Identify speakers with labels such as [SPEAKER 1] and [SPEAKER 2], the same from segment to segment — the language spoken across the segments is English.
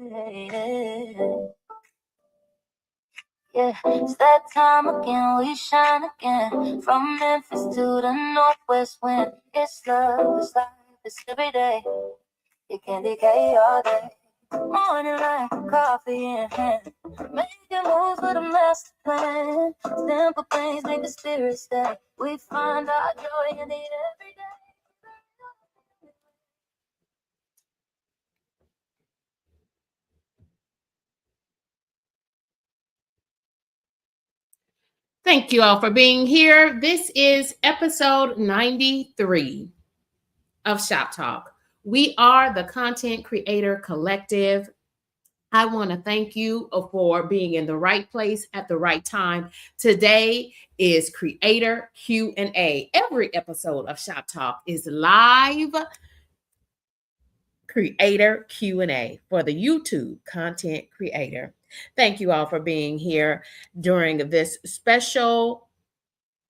[SPEAKER 1] Yeah, it's that time again, we shine again. From Memphis to the Northwest wind. It's love, it's life, it's every day. It can decay all day. Morning like coffee in hand. Making moves with a master plan. Simple things make the spirit stay. We find our joy in the everyday.
[SPEAKER 2] Thank you all for being here. This is episode 93 of Shop Talk. We are the Content Creator Collective. I want to thank you for being in the right place at the right time. Today is Creator Q&A. Every episode of Shop Talk is live Creator Q&A for the YouTube content creator. Thank you all for being here during this special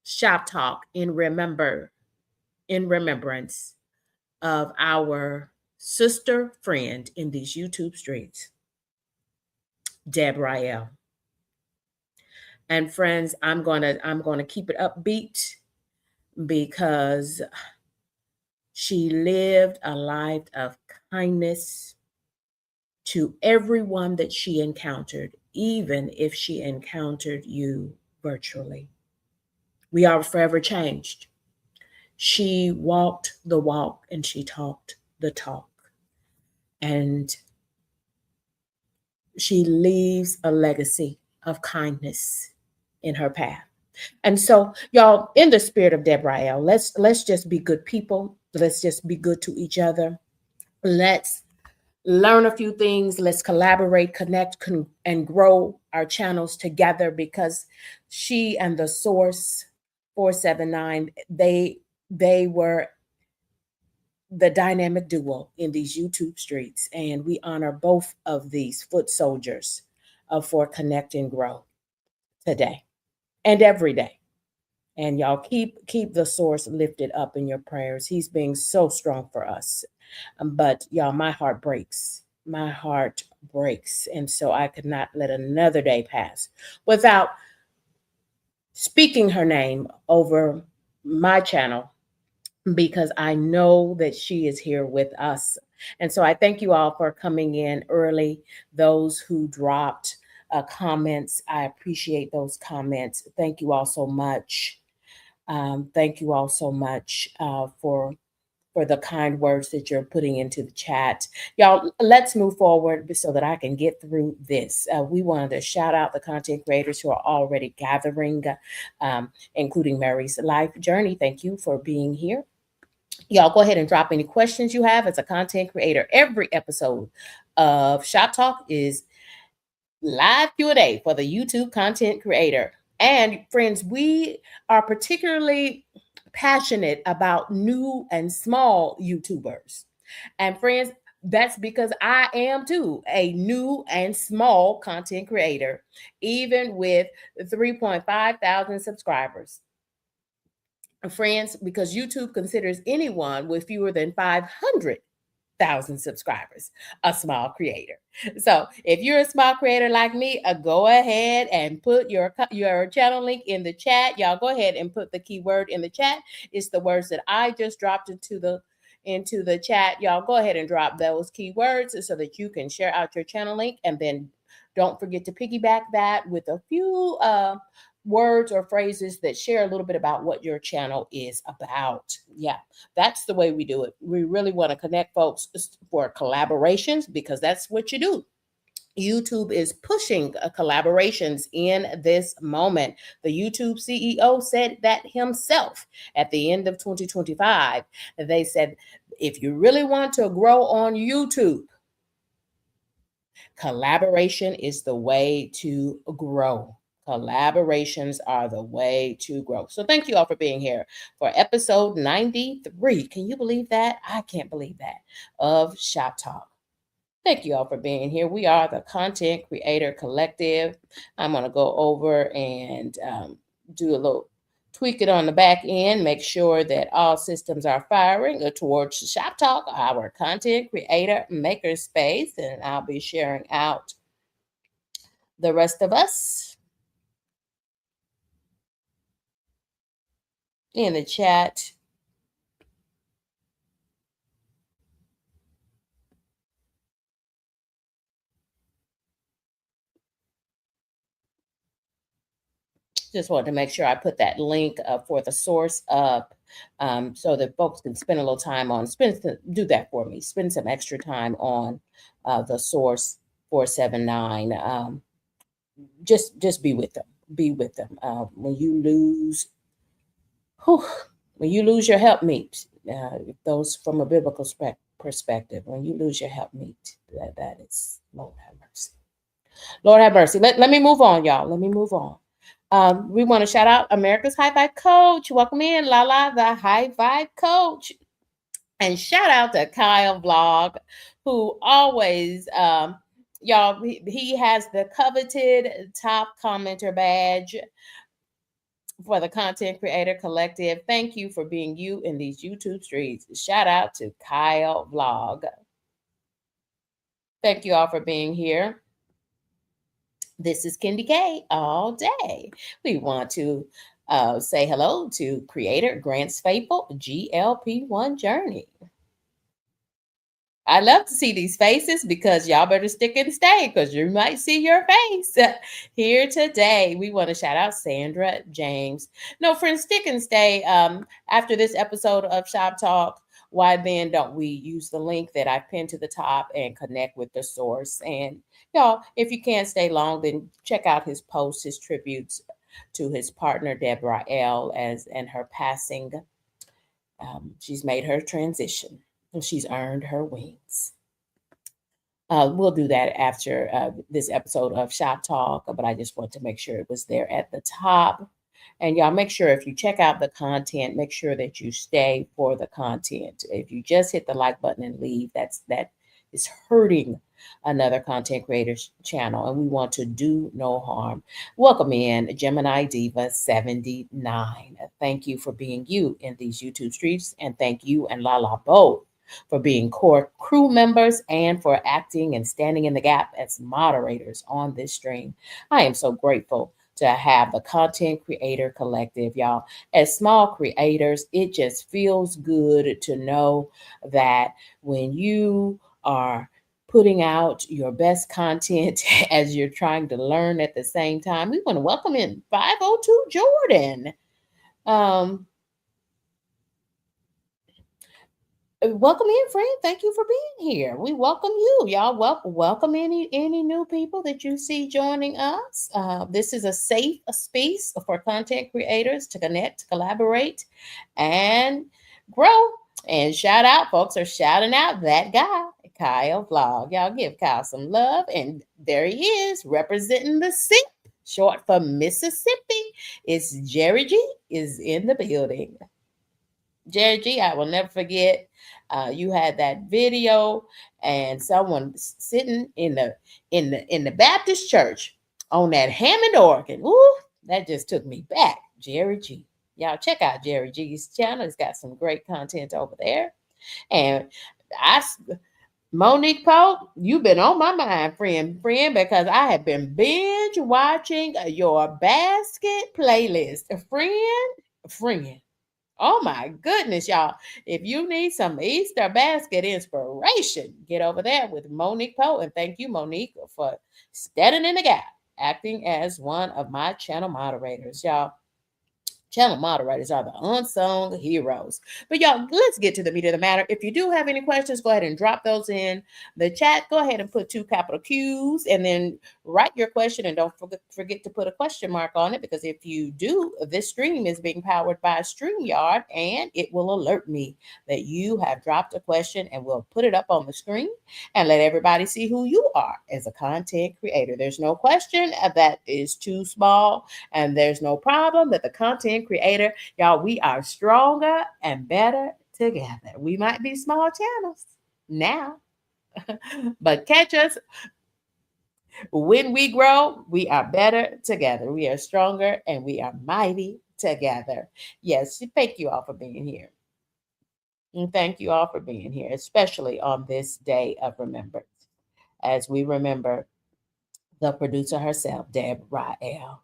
[SPEAKER 2] Shop Talk in remembrance of our sister friend in these YouTube streets, Deb. And friends, I'm gonna keep it upbeat because she lived a life of kindness to everyone that she encountered, even if she encountered you virtually. We are forever changed. She walked the walk and she talked the talk. And she leaves a legacy of kindness in her path. And so, y'all, in the spirit of Debrael, let's just be good people. Let's just be good to each other. Let's learn a few things. Let's collaborate, connect, and grow our channels together, because she and the Source 479, they were the dynamic duo in these YouTube streets, and we honor both of these foot soldiers for Connect and Grow today and every day. And y'all keep the Source lifted up in your prayers. He's being so strong for us. But y'all, my heart breaks. My heart breaks. And so I could not let another day pass without speaking her name over my channel, because I know that she is here with us. And so I thank you all for coming in early. Those who dropped comments, I appreciate those comments. Thank you all so much. Thank you all so much for the kind words that you're putting into the chat. Y'all, let's move forward so that I can get through this. We wanted to shout out the content creators who are already gathering, including Mary's Life Journey. Thank you for being here. Y'all go ahead and drop any questions you have as a content creator. Every episode of Shop Talk is live Q&A for the YouTube content creator. And friends, we are particularly passionate about new and small YouTubers. And friends, that's because I am too a new and small content creator, even with 3.5 thousand subscribers. Friends, because YouTube considers anyone with fewer than 500,000 subscribers a small creator. So if you're a small creator like me, go ahead and put your channel link in the chat. Y'all go ahead and put the keyword in the chat. It's the words that I just dropped into the chat. Y'all go ahead and drop those keywords so that you can share out your channel link, and then don't forget to piggyback that with a few words or phrases that share a little bit about what your channel is about. Yeah, that's the way we do it. We really want to connect folks for collaborations, because that's what you do. YouTube is pushing collaborations in this moment. The YouTube CEO said that himself at the end of 2025. They said, if you really want to grow on YouTube, collaboration is the way to grow. Collaborations are the way to grow. So thank you all for being here for episode 93. Can you believe that? I can't believe that, of Shop Talk. Thank you all for being here. We are the Content Creator Collective. I'm going to go over and do a little tweak it on the back end, make sure that all systems are firing towards Shop Talk, our content creator maker space. And I'll be sharing out the rest of us in the chat. Just wanted to make sure I put that link for the source up, so that folks can spend a little time on, do that for me. Spend some extra time on the source 479. Just be with them. Be with them. Whew, when you lose your helpmeet, those from a biblical perspective, when you lose your helpmeet, that is, Lord have mercy. Lord have mercy. Let me move on, y'all. Let me move on. We want to shout out America's High Five Coach. Welcome in, Lala, the High Five Coach. And shout out to Kyle Vlog, who always, y'all, he has the coveted top commenter badge for the Content Creator Collective. Thank you for being you in these YouTube streets. Shout out to Kyle Vlog. Thank you all for being here. This is Kendi K all day. We want to say hello to creator Grant's Faithful GLP1 Journey. I love to see these faces because y'all better stick and stay because you might see your face here today. We want to shout out Sandra James. No, friends, stick and stay. After this episode of Shop Talk, why then don't we use the link that I pinned to the top and connect with the source? And y'all, if you can't stay long, then check out his posts, his tributes to his partner Deborah L. and her passing. She's made her transition. She's earned her wings. We'll do that after this episode of Shop Talk, but I just want to make sure it was there at the top. And y'all, make sure if you check out the content, make sure that you stay for the content. If you just hit the like button and leave, that is hurting another content creator's channel, and we want to do no harm. Welcome in Gemini Diva 79. Thank you for being you in these YouTube streets, and thank you and Lala both for being core crew members and for acting and standing in the gap as moderators on this stream. I am so grateful to have the Content Creator Collective, y'all. As small creators, it just feels good to know that when you are putting out your best content as you're trying to learn at the same time. We want to welcome in 502 Jordan. Welcome in, friend. Thank you for being here. We welcome you, y'all. Welcome any new people that you see joining us. This is a safe space for content creators to connect, collaborate, and grow. And shout out, folks are shouting out that guy, Kyle Vlog. Y'all give Kyle some love. And there he is, representing the SIP, short for Mississippi. It's Jerry G is in the building. Jerry G, I will never forget. You had that video, and someone sitting in the Baptist church on that Hammond organ. Ooh, that just took me back. Jerry G. Y'all check out Jerry G's channel. He's got some great content over there. And Monique Pope, you've been on my mind, friend, because I have been binge watching your basket playlist. Friend. Oh my goodness, y'all. If you need some Easter basket inspiration, get over there with Monique Poe. And thank you, Monique, for standing in the gap, acting as one of my channel moderators, y'all. Channel moderators are the unsung heroes. But y'all, let's get to the meat of the matter. If you do have any questions, go ahead and drop those in the chat. Go ahead and put 2 capital Q's and then write your question. And don't forget to put a question mark on it, because if you do, this stream is being powered by StreamYard, and it will alert me that you have dropped a question, and we'll put it up on the screen and let everybody see who you are as a content creator. There's no question that is too small, and there's no problem that the content creator, y'all, we are stronger and better together. We might be small channels now, but catch us when we grow. We are better together. We are stronger and we are mighty together. Yes, thank you all for being here. And thank you all for being here, especially on this day of remembrance, as we remember the producer herself, Deb Rael.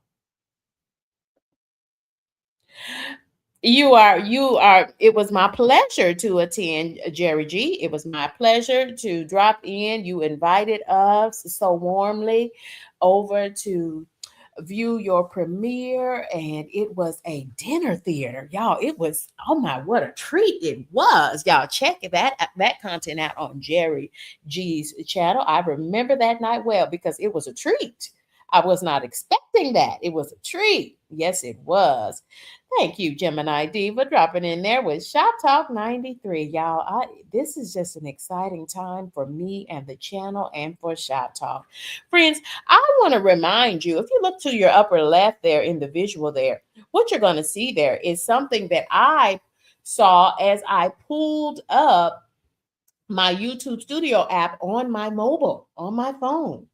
[SPEAKER 2] It was my pleasure to attend, Jerry G. It was my pleasure to drop in. You invited us so warmly over to view your premiere, and it was a dinner theater, y'all. It was, oh my, what a treat it was. Y'all check that content out on Jerry G's channel. I remember that night well because it was a treat. I was not expecting that. It was a treat. Yes, it was. Thank you, Gemini Diva, dropping in there with Shop Talk 93. Y'all, this is just an exciting time for me and the channel and for Shop Talk. Friends, I want to remind you, if you look to your upper left there in the visual there, what you're going to see there is something that I saw as I pulled up my YouTube Studio app on my mobile, on my phone.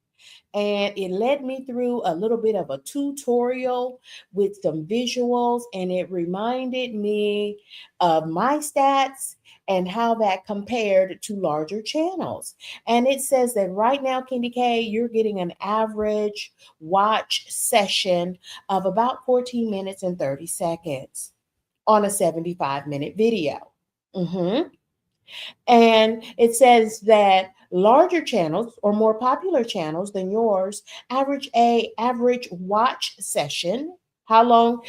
[SPEAKER 2] And it led me through a little bit of a tutorial with some visuals, and it reminded me of my stats and how that compared to larger channels. And it says that right now, Candy K, you're getting an average watch session of about 14 minutes and 30 seconds on a 75-minute video. And it says that larger channels or more popular channels than yours average watch session. How long?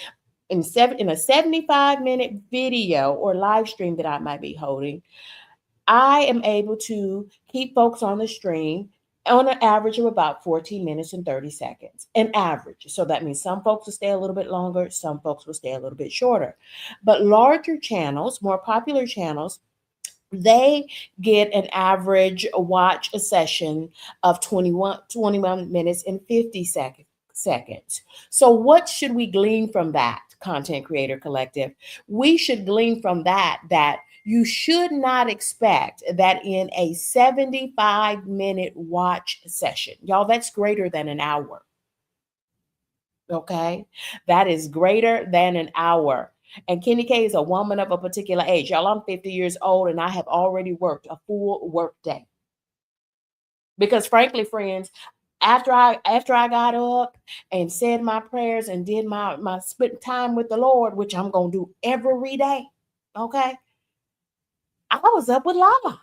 [SPEAKER 2] In a 75-minute video or live stream that I might be holding, I am able to keep folks on the stream on an average of about 14 minutes and 30 seconds, an average. So that means some folks will stay a little bit longer, some folks will stay a little bit shorter. But larger channels, more popular channels, they get an average watch a session of 21 minutes and 50 seconds. So what should we glean from that, Content Creator Collective? We should glean from that you should not expect that in a 75-minute watch session, y'all, that's greater than an hour. Okay, that is greater than an hour. And Kenny K is a woman of a particular age. Y'all, I'm 50 years old and I have already worked a full work day. Because frankly, friends, after I got up and said my prayers and did my split time with the Lord, which I'm gonna do every day, okay, I was up with Lala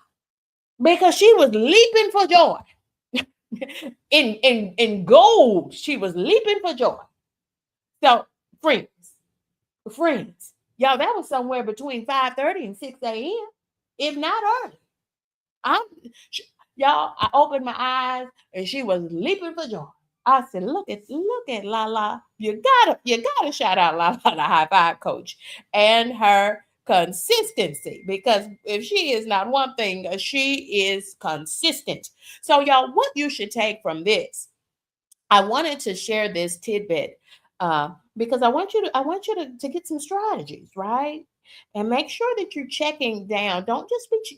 [SPEAKER 2] because she was leaping for joy. in gold, she was leaping for joy. So, friends, y'all, that was somewhere between 5:30 and 6 a.m., if not early. I'm y'all, I opened my eyes and she was leaping for joy. I said, look at Lala. You gotta shout out Lala, the high five coach, and her consistency. Because if she is not one thing, she is consistent. So, y'all, what you should take from this, I wanted to share this tidbit because I want you to get some strategies, right? And make sure that you're checking down. Don't just be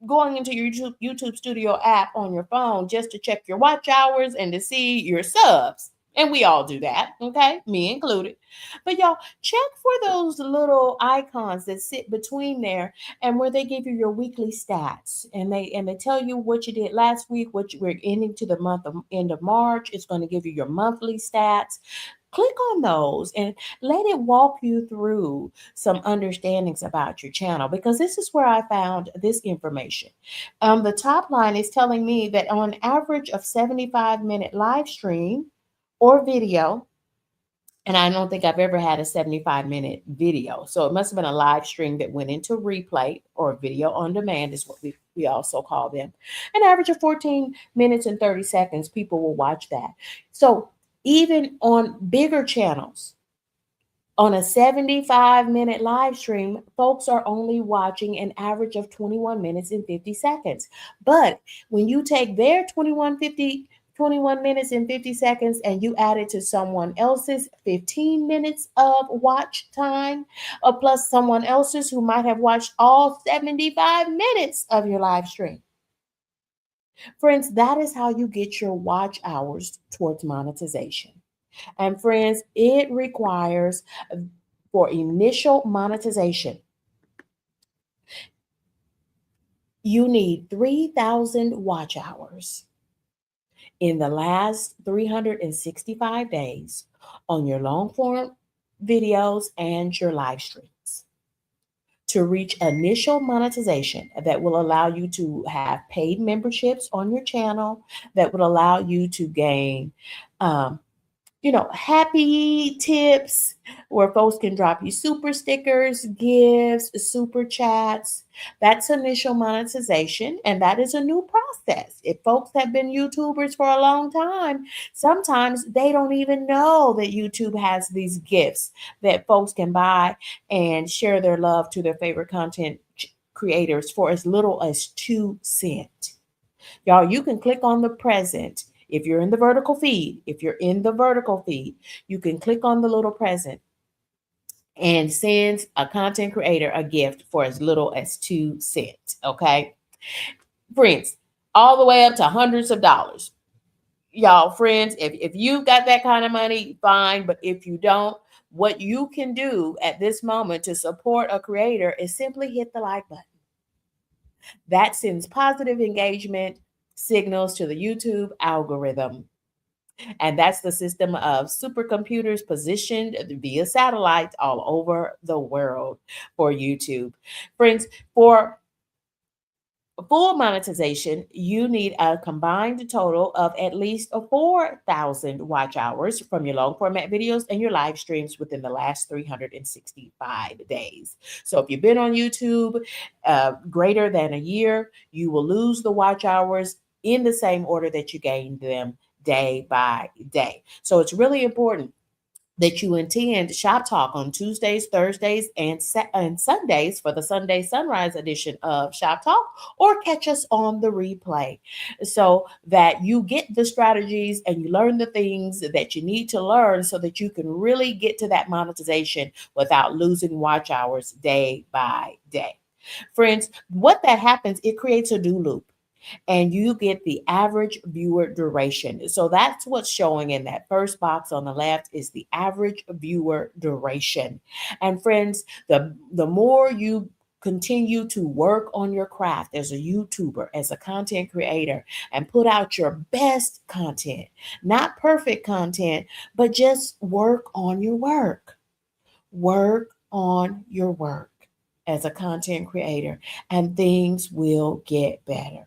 [SPEAKER 2] going into your YouTube Studio app on your phone just to check your watch hours and to see your subs. And we all do that, okay? Me included. But y'all, check for those little icons that sit between there and where they give you your weekly stats, and they tell you what you did last week, we're ending to the end of March. It's going to give you your monthly stats. Click on those and let it walk you through some understandings about your channel, because this is where I found this information. The top line is telling me that on average of 75-minute live stream or video, and I don't think I've ever had a 75-minute video. So it must have been a live stream that went into replay, or video on demand is what we also call them. An average of 14 minutes and 30 seconds, people will watch that. So even on bigger channels, on a 75-minute live stream, folks are only watching an average of 21 minutes and 50 seconds. But when you take their 21 minutes and 50 seconds and you add it to someone else's 15 minutes of watch time, or plus someone else's who might have watched all 75 minutes of your live stream. Friends, that is how you get your watch hours towards monetization. And friends, it requires for initial monetization, you need 3,000 watch hours in the last 365 days on your long form videos and your live streams to reach initial monetization that will allow you to have paid memberships on your channel, that would allow you to gain um, happy tips where folks can drop you super stickers, gifts, super chats. That's initial monetization, and that is a new process. If folks have been YouTubers for a long time, sometimes they don't even know that YouTube has these gifts that folks can buy and share their love to their favorite content creators for as little as 2 cents. Y'all, you can click on the present. If you're in the vertical feed, you can click on the little present and send a content creator a gift for as little as 2 cents. Okay. Friends, all the way up to hundreds of dollars. Y'all, friends, if you've got that kind of money, fine. But if you don't, what you can do at this moment to support a creator is simply hit the like button. That sends positive engagement signals to the YouTube algorithm. And that's the system of supercomputers positioned via satellites all over the world for YouTube. Friends, for full monetization, you need a combined total of at least 4,000 watch hours from your long format videos and your live streams within the last 365 days. So if you've been on YouTube greater than a year, you will lose the watch hours in the same order that you gained them day by day. So it's really important that you attend Shop Talk on Tuesdays, Thursdays, and Sundays for the Sunday Sunrise edition of Shop Talk, or catch us on the replay so that you get the strategies and you learn the things that you need to learn so that you can really get to that monetization without losing watch hours day by day. Friends, what that happens, it creates a do loop and you get the average viewer duration. So that's what's showing in that first box on the left is the average viewer duration. And friends, the more you continue to work on your craft as a YouTuber, as a content creator, and put out your best content, not perfect content, but just work on your work. Work on your work as a content creator, and things will get better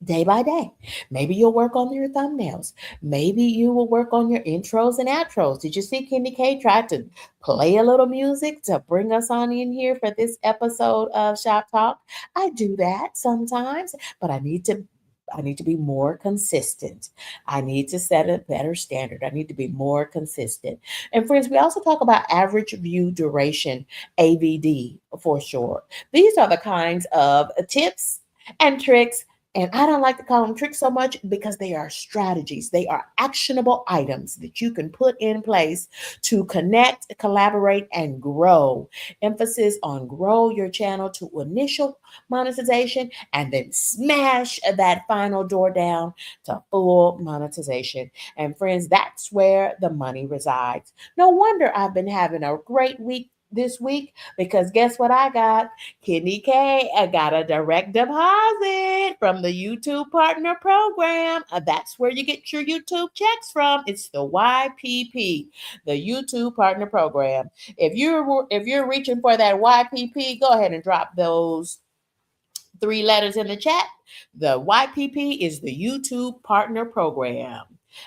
[SPEAKER 2] day by day. Maybe you'll work on your thumbnails. Maybe you will work on your intros and outros. Did you see Kenny K tried to play a little music to bring us on in here for this episode of Shop Talk? I do that sometimes, but I need to be more consistent. I need to set a better standard. I need to be more consistent. And friends, we also talk about average view duration, AVD for short. These are the kinds of tips and tricks, and I don't like to call them tricks so much because they are strategies. They are actionable items that you can put in place to connect, collaborate, and grow. Emphasis on grow your channel to initial monetization and then smash that final door down to full monetization. And friends, that's where the money resides. No wonder I've been having a great week this week because guess what I got? Kenny K, I got a direct deposit from the YouTube Partner Program. That's where you get your YouTube checks from. It's the YPP, the YouTube Partner Program. If you're reaching for that YPP, go ahead and drop those 3 letters in the chat. The YPP is the YouTube Partner Program.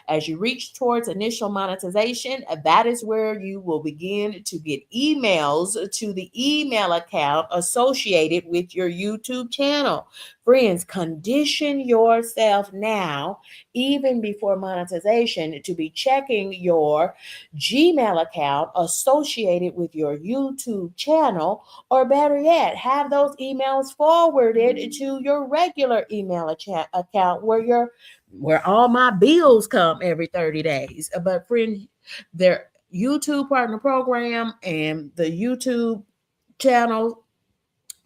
[SPEAKER 2] As you reach towards initial monetization, that is where you will begin to get emails to the email account associated with your YouTube channel. Friends, condition yourself now, even before monetization, to be checking your Gmail account associated with your YouTube channel, or better yet, have those emails forwarded to your regular email account where all my bills come every 30 days. But friend, their YouTube Partner Program and the YouTube channel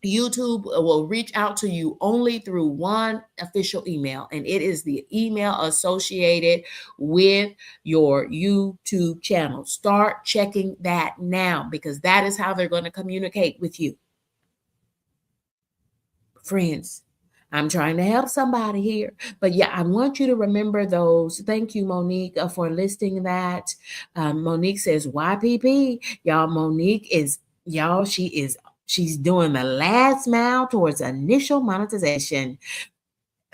[SPEAKER 2] YouTube will reach out to you only through one official email, and it is the email associated with your YouTube channel. Start checking that now, because that is how they're going to communicate with you. Friends, I'm trying to help somebody here. But yeah, I want you to remember those. Thank you, Monique, for listing that. Monique says YPP. Y'all, Monique is, y'all, she's doing the last mile towards initial monetization.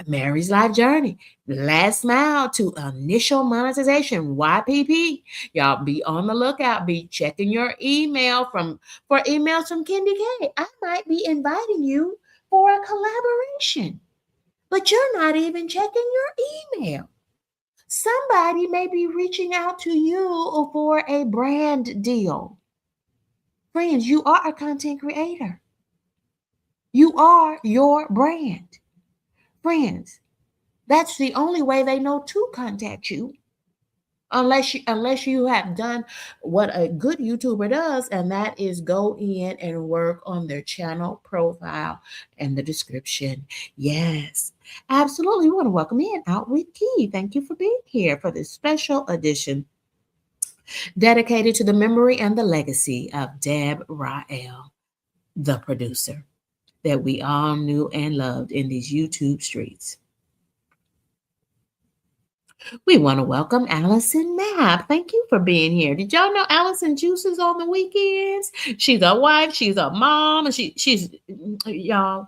[SPEAKER 2] Mary's life journey, last mile to initial monetization, YPP. Y'all be on the lookout. Be checking your email for emails from Kendi K. I might be inviting you for a collaboration, but you're not even checking your email. Somebody may be reaching out to you for a brand deal. Friends, you are a content creator. You are your brand. Friends, that's the only way they know to contact you. Unless you have done what a good YouTuber does, and that is go in and work on their channel profile and the description. Yes, absolutely. We want to welcome in Out with Key. Thank you for being here for this special edition dedicated to the memory and the legacy of Deb Rael, the producer that we all knew and loved in these YouTube streets. We want to welcome Allison Mapp. Thank you for being here. Did y'all know Allison juices on the weekends? She's a wife, she's a mom, and she's y'all.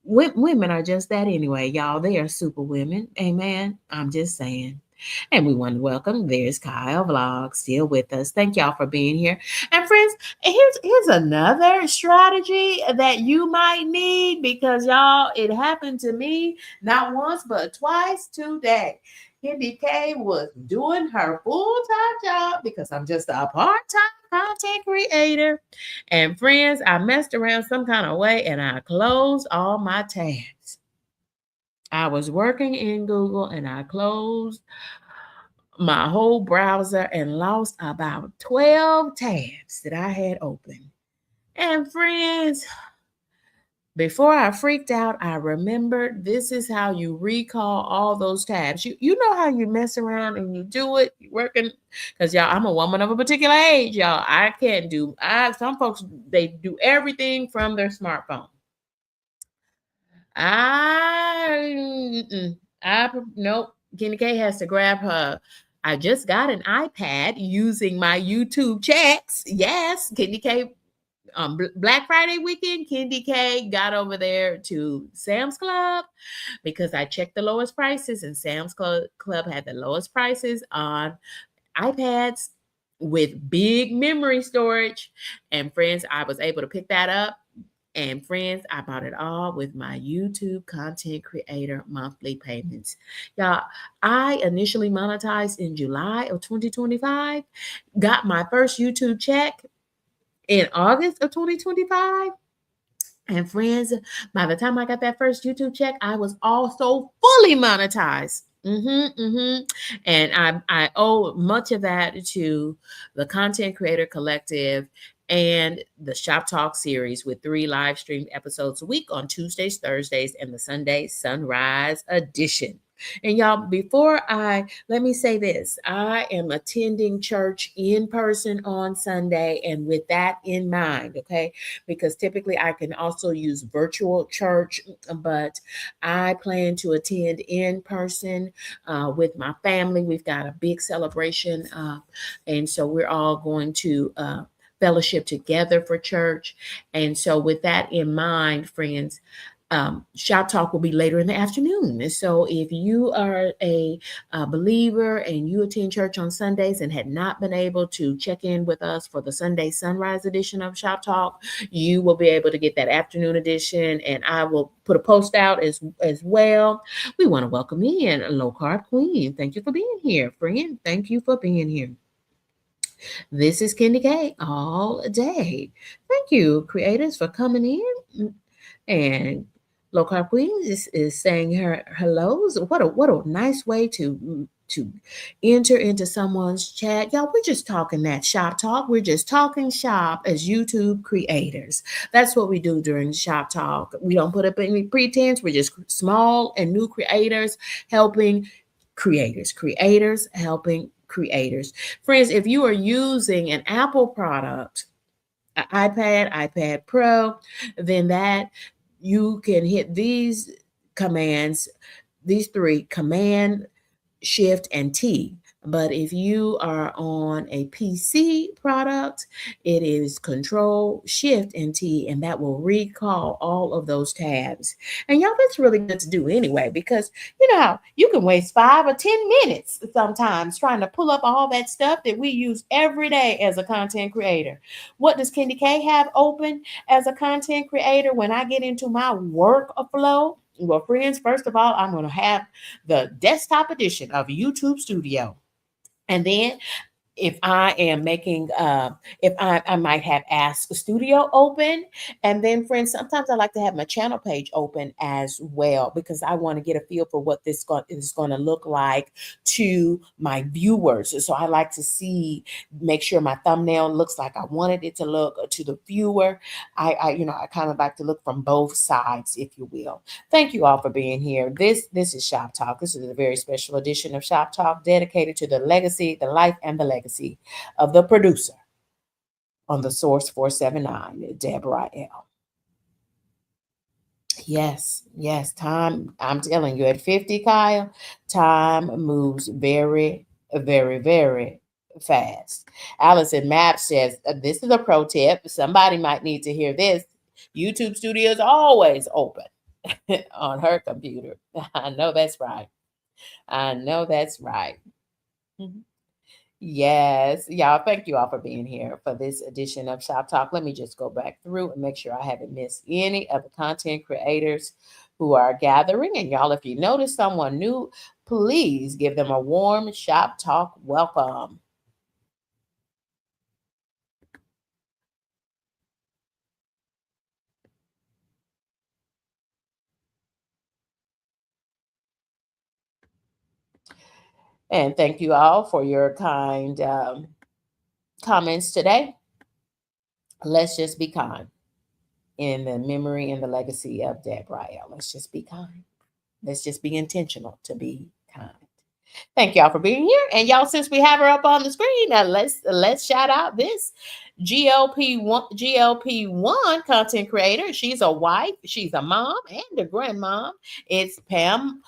[SPEAKER 2] Women are just that anyway, y'all. They are super women. Amen. I'm just saying. And we want to welcome, there's Kyle Vlog still with us. Thank y'all for being here. And friends, here's another strategy that you might need, because y'all, it happened to me not once but twice today. Kendi K was doing her full-time job, because I'm just a part-time content creator. And friends, I messed around some kind of way and I closed all my tabs. I was working in Google and I closed my whole browser and lost about 12 tabs that I had open. And friends, before I freaked out, I remembered this is how you recall all those tabs. You know how you mess around and you do it, you working, because y'all, I'm a woman of a particular age, y'all. I can't do, some folks, they do everything from their smartphone. Nope. Kendi K has to grab her. I just got an iPad using my YouTube checks. Yes, Kendi K. Black Friday weekend, Kendi K got over there to Sam's Club, because I checked the lowest prices, and Sam's Club had the lowest prices on iPads with big memory storage. And friends, I was able to pick that up. And friends, I bought it all with my YouTube content creator monthly payments. Y'all, I initially monetized in July of 2025, got my first YouTube check in August of 2025. And friends, by the time I got that first YouTube check, I was also fully monetized. And I owe much of that to the Content Creator Collective and the Shop Talk series, with 3 live streamed episodes a week on Tuesdays, Thursdays, and the Sunday Sunrise edition. And y'all, let me say this. I am attending church in person on Sunday, and with that in mind, okay? Because typically I can also use virtual church, but I plan to attend in person with my family. We've got a big celebration, and so we're all going to fellowship together for church. And so with that in mind, friends, Shop Talk will be later in the afternoon. And so if you are a believer and you attend church on Sundays and had not been able to check in with us for the Sunday Sunrise edition of Shop Talk, you will be able to get that afternoon edition, and I will put a post out as well. We want to welcome in Low Carb Queen. Thank you for being here, friend. Thank you for being here. This is Kendi K all day. Thank you, creators, for coming in. And Low Carb Queen is saying her hellos. What a nice way to to enter into someone's chat. Y'all, we're just talking that shop talk. We're just talking shop as YouTube creators. That's what we do during shop talk. We don't put up any pretense. We're just small and new creators helping creators helping creators. Friends, if you are using an Apple product, an iPad Pro, then that you can hit these commands, these three: command, shift, and T. But if you are on a PC product, it is control, shift, and T, and that will recall all of those tabs. And y'all, that's really good to do anyway, because you know how you can waste 5 or 10 minutes sometimes trying to pull up all that stuff that we use every day as a content creator. What does Candy K have open as a content creator when I get into my work flow? Well, friends, first of all, I'm going to have the desktop edition of YouTube Studio. And then if I am making, if I might have Ask Studio open. And then, friends, sometimes I like to have my channel page open as well, because I want to get a feel for what this is going to look like to my viewers. So I like to see, make sure my thumbnail looks like I wanted it to look to the viewer. I kind of like to look from both sides, if you will. Thank you all for being here. This is Shop Talk. This is a very special edition of Shop Talk dedicated to the legacy, the life, and the legacy of the producer on the Source 479, Deborah L. Yes, time, I'm telling you, at 50, Kyle, time moves very, very, very fast. Allison Mapp says, this is a pro tip. Somebody might need to hear this. YouTube Studio is always open on her computer. I know that's right. I know that's right. Mhm. Yes, y'all, thank you all for being here for this edition of Shop Talk. Let me just go back through and make sure I haven't missed any of the content creators who are gathering. And y'all, if you notice someone new, please give them a warm Shop Talk welcome. And thank you all for your kind comments today. Let's just be kind in the memory and the legacy of Deborah. Let's just be kind. Let's just be intentional to be kind. Thank y'all for being here. And y'all, since we have her up on the screen, let's shout out this GLP1 content creator. She's a wife, she's a mom, and a grandmom. It's Pam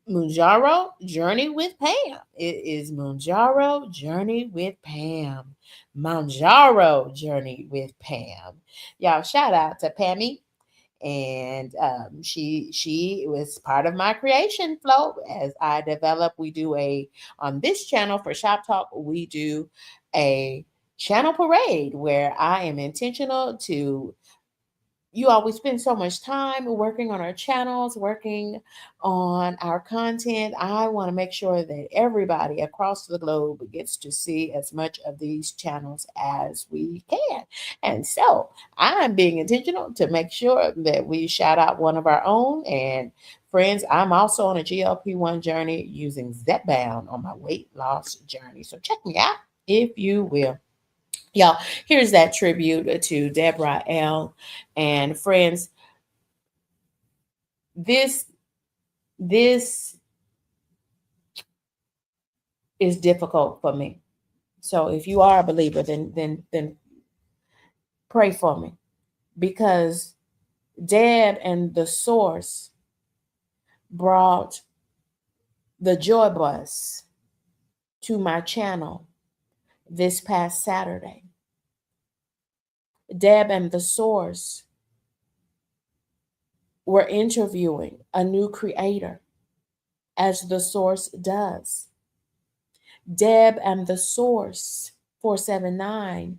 [SPEAKER 2] Munjaro Journey with Pam. It is Munjaro Journey with Pam. Manjaro Journey with Pam. Y'all, shout out to Pammy. And she was part of my creation flow as I develop. We do on this channel for Shop Talk, we do a channel parade where I am intentional to, you always spend so much time working on our channels, working on our content. I want to make sure that everybody across the globe gets to see as much of these channels as we can. And so I'm being intentional to make sure that we shout out one of our own. And friends, I'm also on a GLP-1 journey using Zepbound on my weight loss journey. So check me out if you will. Y'all, here's that tribute to Deborah L. And friends, this is difficult for me. So if you are a believer, then pray for me, because Deb and the Source brought the Joy Bus to my channel this past Saturday. Deb and the Source were interviewing a new creator, as the Source does. Deb and the Source 479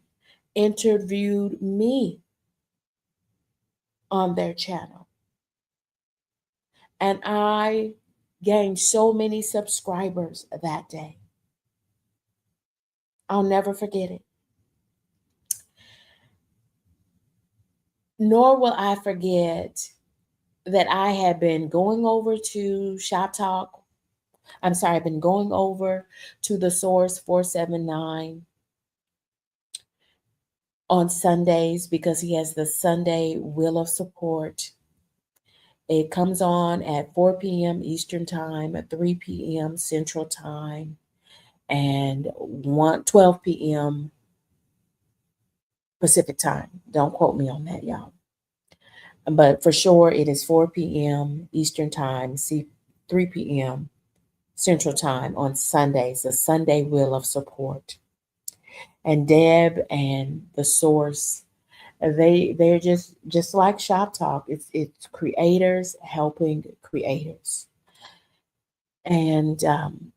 [SPEAKER 2] interviewed me on their channel. And I gained so many subscribers that day. I'll never forget it. Nor will I forget that I had been going over to Shop Talk I'm sorry, I've been going over to the Source 479 on Sundays because he has the Sunday Wheel of Support. It comes on at 4 p.m. Eastern Time, at 3 p.m. Central Time, and 12 p.m. Pacific Time. Don't quote me on that, y'all. But for sure, it is 4 p.m. Eastern Time, 3 p.m. Central Time on Sundays, the Sunday Wheel of Support. And Deb and the Source, they're just like Shop Talk. It's creators helping creators. And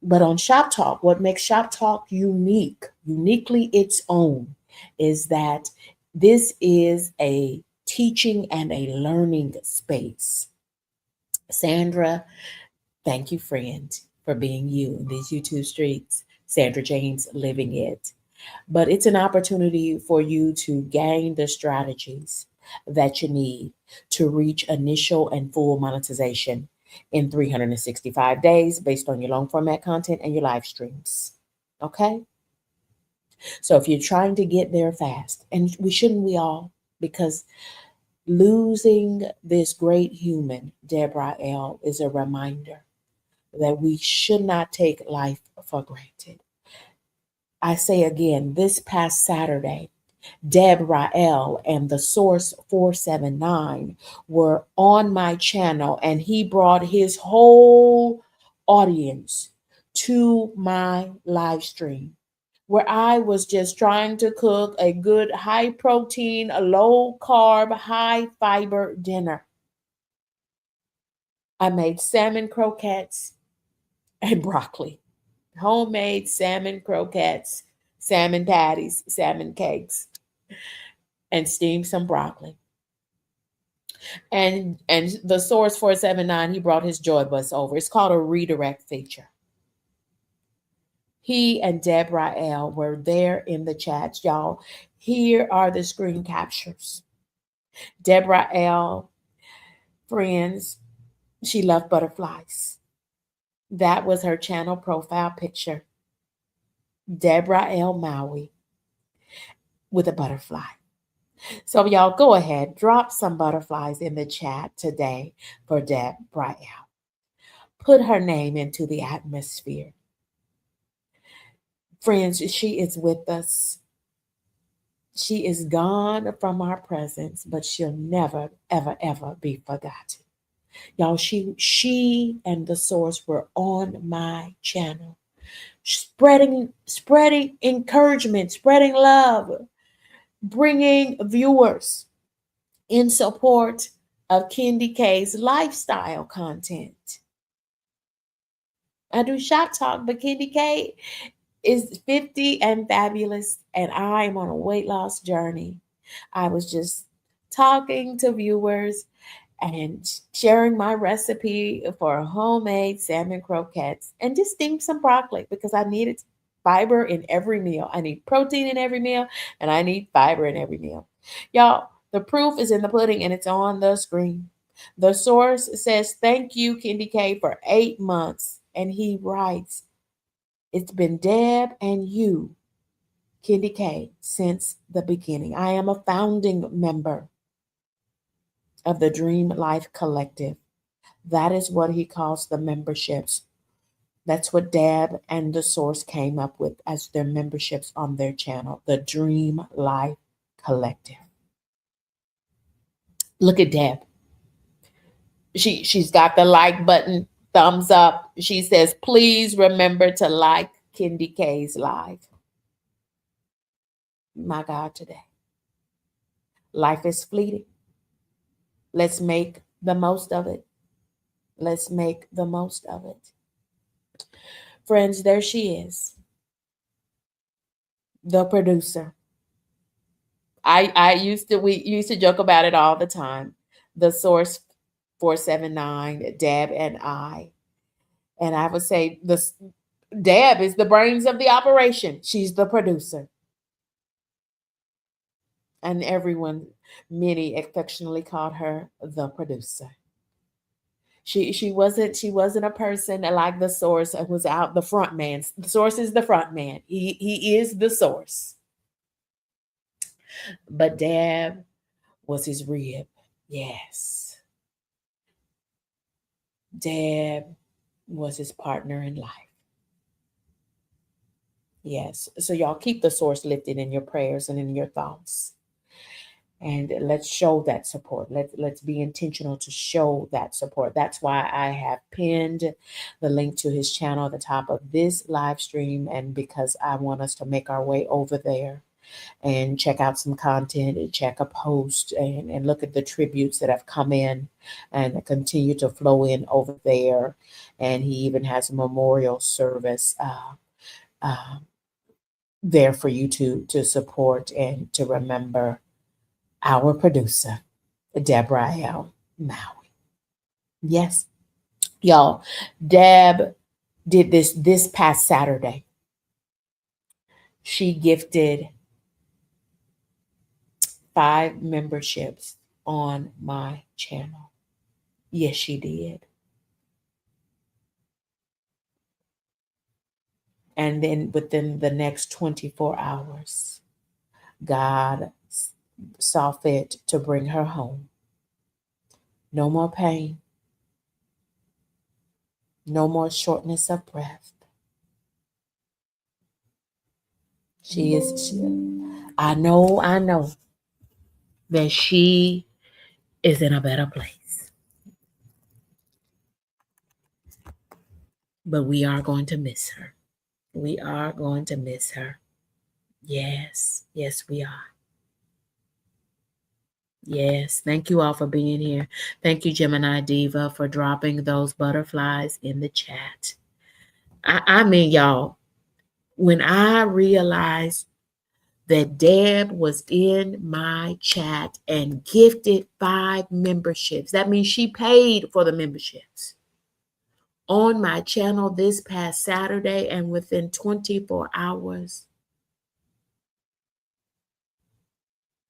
[SPEAKER 2] but on Shop Talk, what makes Shop Talk uniquely its own, is that this is a teaching and a learning space. Sandra, thank you, friend, for being you in these YouTube streets. Sandra James living it. But it's an opportunity for you to gain the strategies that you need to reach initial and full monetization in 365 days based on your long format content and your live streams. Okay? So if you're trying to get there fast, and we all, because losing this great human, Deborah L., is a reminder that we should not take life for granted. I say again, this past Saturday, Deb Rael and the Source 479 were on my channel, and he brought his whole audience to my live stream where I was just trying to cook a good high protein, low carb, high fiber dinner. I made salmon croquettes and broccoli, homemade salmon croquettes, salmon patties, salmon cakes, and steamed some broccoli. And the Source 479, he brought his Joy Bus over. It's called a redirect feature. He and Deborah L were there in the chats, y'all. Here are the screen captures. Deborah L, friends, she loved butterflies. That was her channel profile picture. Deborah L Maui with a butterfly. So y'all go ahead, drop some butterflies in the chat today for Deborah L. Put her name into the atmosphere. Friends, she is with us. She is gone from our presence, but she'll never, ever, ever be forgotten. Y'all, she and the Source were on my channel, spreading encouragement, spreading love, bringing viewers in support of Kendi K's lifestyle content. I do Shop Talk, but Kendi K is 50 and fabulous, and I am on a weight loss journey. I was just talking to viewers and sharing my recipe for homemade salmon croquettes and just steamed some broccoli because I needed fiber in every meal. I need protein in every meal, and I need fiber in every meal. Y'all, the proof is in the pudding and it's on the screen. The Source says, "Thank you, Kendi K, for 8 months." And he writes, "It's been Deb and you, Kendi K, since the beginning. I am a founding member of the Dream Life Collective." That is what he calls the memberships. That's what Deb and the Source came up with as their memberships on their channel, the Dream Life Collective. Look at Deb. She's got the like button, thumbs up. She says, "Please remember to like Kendi K's live." My God, today. Life is fleeting. Let's make the most of it. Let's make the most of it. Friends, there she is, the producer. We used to joke about it all the time. The Source 479, Deb and I. And I would say Deb is the brains of the operation. She's the producer. And everyone, many affectionately called her the producer. She wasn't a person like the source was out the front man. The source is the front man. He is the source. But Dab was his rib. Yes. Dab was his partner in life. Yes. So y'all keep the source lifted in your prayers and in your thoughts. And let's show that support. Let's be intentional to show that support. That's why I have pinned the link to his channel at the top of this live stream, and because I want us to make our way over there and check out some content and check a post and look at the tributes that have come in and continue to flow in over there. And he even has a memorial service uh, there for you to support and to remember our producer, Deborah L. Maui. Yes, y'all, Deb did this past Saturday. She gifted 5 memberships on my channel. Yes, she did. And then within the next 24 hours, God saw fit to bring her home. No more pain. No more shortness of breath. I know that she is in a better place. But we are going to miss her. We are going to miss her. Yes, we are. Yes, thank you all for being here. Thank you, Gemini Diva, for dropping those butterflies in the chat. I mean, y'all, when I realized that Deb was in my chat and gifted 5 memberships, that means she paid for the memberships on my channel this past Saturday, and within 24 hours,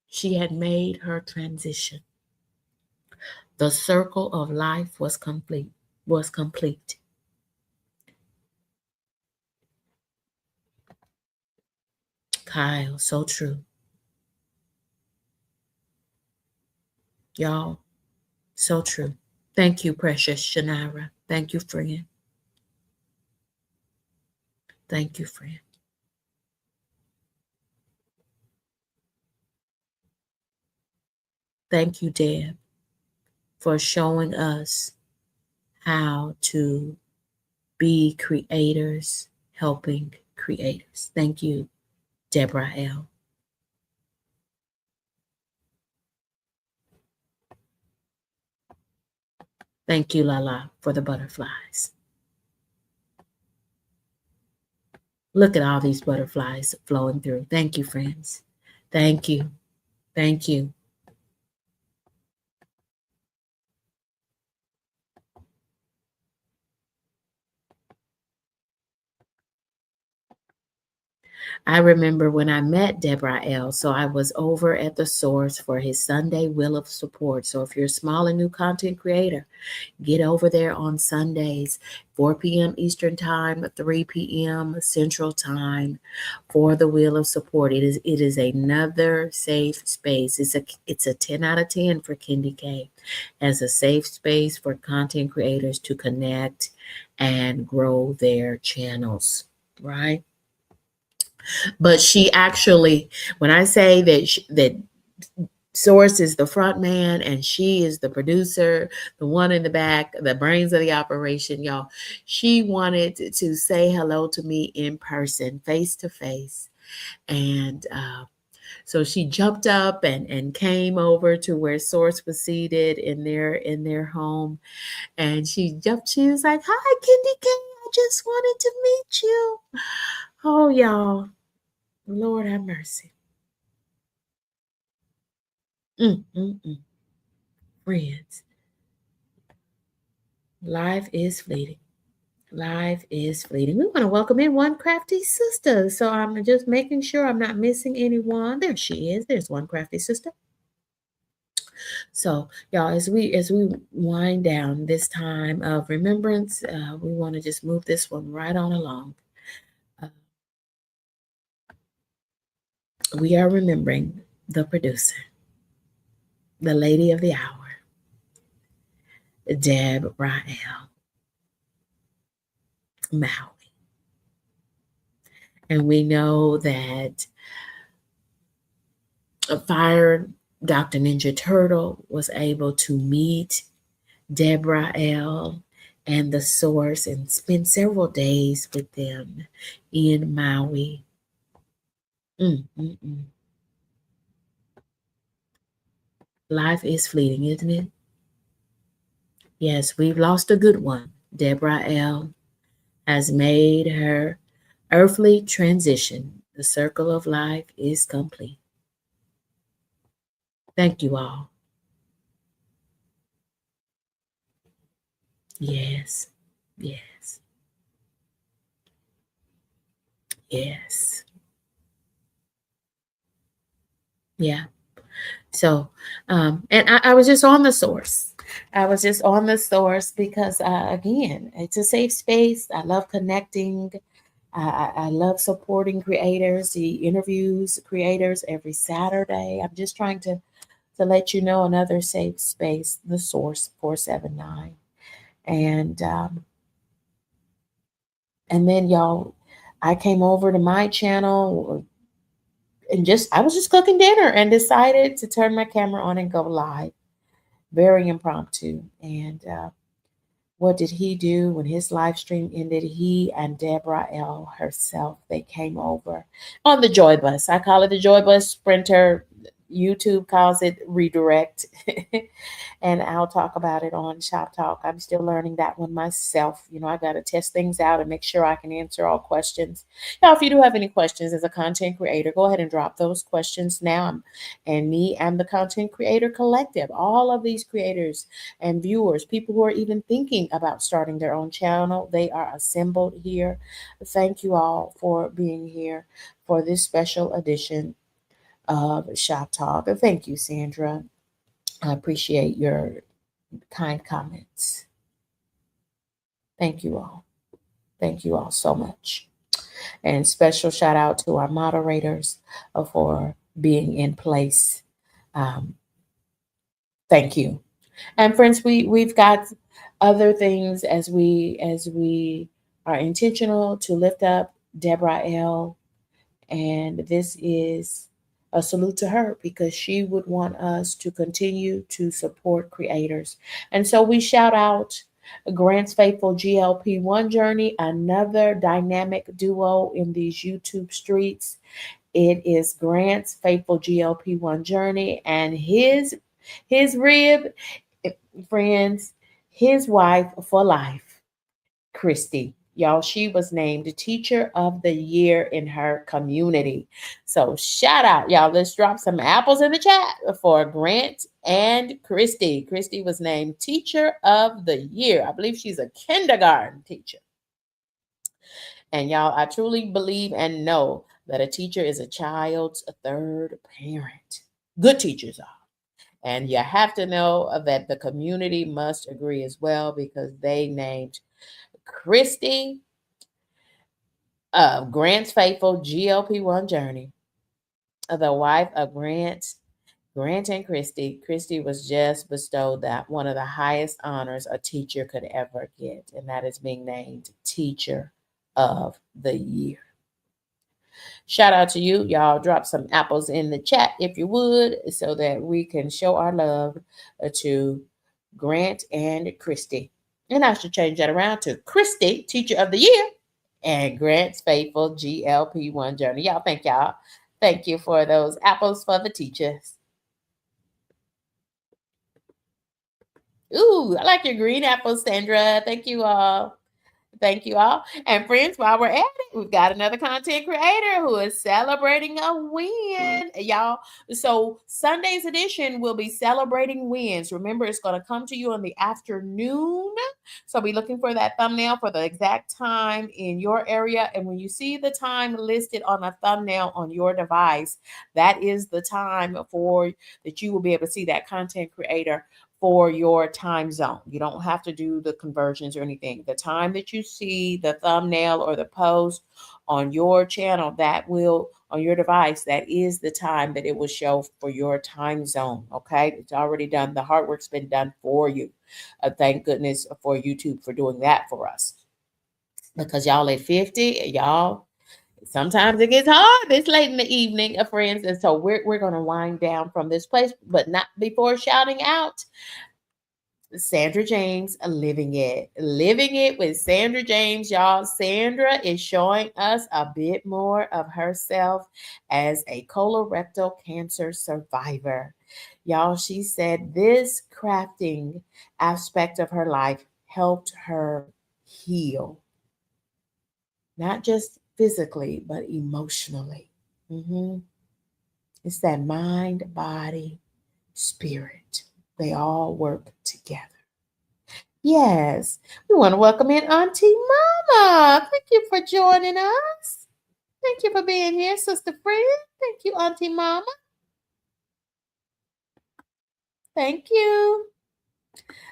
[SPEAKER 2] she had made her transition. The circle of life was complete. Kyle, so true. Y'all, so true. Thank you, precious Shanara. Thank you, friend. Thank you, friend. Thank you, Deb, for showing us how to be creators, helping creators. Thank you, Deborah L. Thank you, Lala, for the butterflies. Look at all these butterflies flowing through. Thank you, friends. Thank you. Thank you. I remember when I met Deborah L. So I was over at the source for his Sunday Wheel of Support. So if you're a small and new content creator, get over there on Sundays, 4 p.m. Eastern Time, 3 p.m. Central Time for the Wheel of Support. It is another safe space. It's a 10 out of 10 for Kendi K as a safe space for content creators to connect and grow their channels, right? But she actually, when I say that Source is the front man and she is the producer, the one in the back, the brains of the operation, y'all. She wanted to say hello to me in person, face to face. And so she jumped up and came over to where Source was seated in their home. And she jumped, she was like, "Hi, Kendi K, I just wanted to meet you." Oh, y'all, Lord have mercy. Friends, life is fleeting. Life is fleeting. We want to welcome in one crafty sister. So I'm just making sure I'm not missing anyone. There she is. There's one crafty sister. So, y'all, as we wind down this time of remembrance, we want to just move this one right on along. Uh, we are remembering the producer, the lady of the hour, Deb Rael Maui. And we know that Fire Dr. Ninja Turtle was able to meet Deb Rael and the source and spend several days with them in Maui. Mm, mm, mm. Life is fleeting, isn't it? Yes, we've lost a good one. Deborah L. has made her earthly transition. The circle of life is complete. Thank you all. Yes, yes, yes. Yeah. So, and I was just on the source. I was just on the source because, again, it's a safe space. I love connecting. I love supporting creators. He interviews creators every Saturday. I'm just trying to let you know another safe space, the source 479. And then y'all, I came over to my channel and just I was just cooking dinner and decided to turn my camera on and go live. Very impromptu. And what did he do when his live stream ended? He and Deborah L. herself, they came over on the Joy Bus. I call it the Joy Bus Sprinter. YouTube calls it redirect. And I'll talk about it on Shop Talk. I'm still learning that one myself. You know, I got to test things out and make sure I can answer all questions. Now, if you do have any questions as a content creator, go ahead and drop those questions now. And me and the Content Creator Collective, all of these creators and viewers, people who are even thinking about starting their own channel, they are assembled here. Thank you all for being here for this special edition of Shop Talk. And thank you, Sandra. I appreciate your kind comments. Thank you all. Thank you all so much. And special shout out to our moderators for being in place. Um, thank you. And friends, we've got other things as we are intentional to lift up Deborah L. And this is a salute to her because she would want us to continue to support creators. And so we shout out Grant's Faithful GLP-1 Journey, another dynamic duo in these YouTube streets. It is Grant's Faithful GLP-1 Journey and his rib, friends, his wife for life, Christy. Y'all, she was named Teacher of the Year in her community. So shout out, y'all. Let's drop some apples in the chat for Grant and Christy. Christy was named Teacher of the Year. I believe she's a kindergarten teacher. And y'all, I truly believe and know that a teacher is a child's third parent. Good teachers are. And you have to know that the community must agree as well because they named Christy of Grant's Faithful GLP-1 Journey, the wife of Grant and Christy. Christy was just bestowed that one of the highest honors a teacher could ever get, and that is being named Teacher of the Year. Shout out to you. Y'all drop some apples in the chat if you would, so that we can show our love to Grant and Christy. And I should change that around to Christy, Teacher of the Year, and Grant's Faithful GLP-1 Journey. Y'all, thank y'all. Thank you for those apples for the teachers. Ooh, I like your green apples, Sandra. Thank you all. Thank you all. And friends, while we're at it, we've got another content creator who is celebrating a win. Y'all, so Sunday's edition will be celebrating wins. Remember, it's going to come to you in the afternoon. So be looking for that thumbnail for the exact time in your area. And when you see the time listed on a thumbnail on your device, that is the time for that you will be able to see that content creator for your time zone. You don't have to do the conversions or anything. The time that you see the thumbnail or the post on your channel, that will, on your device, that is the time that it will show for your time zone. Okay, it's already done. The hard work's been done for you. Thank goodness for YouTube for doing that for us. Because y'all at 50, y'all, sometimes it gets hard this late in the evening, friends. And so we're going to wind down from this place, but not before shouting out Sandra James, Living It. Living It with Sandra James, y'all. Sandra is showing us a bit more of herself as a colorectal cancer survivor. Y'all, she said this crafting aspect of her life helped her heal, not just physically, but emotionally. It's that mind, body, spirit. They all work together. Yes, we want to welcome in Auntie Mama. Thank you for joining us. Thank you for being here, Sister Friend. Thank you, Auntie Mama. Thank you.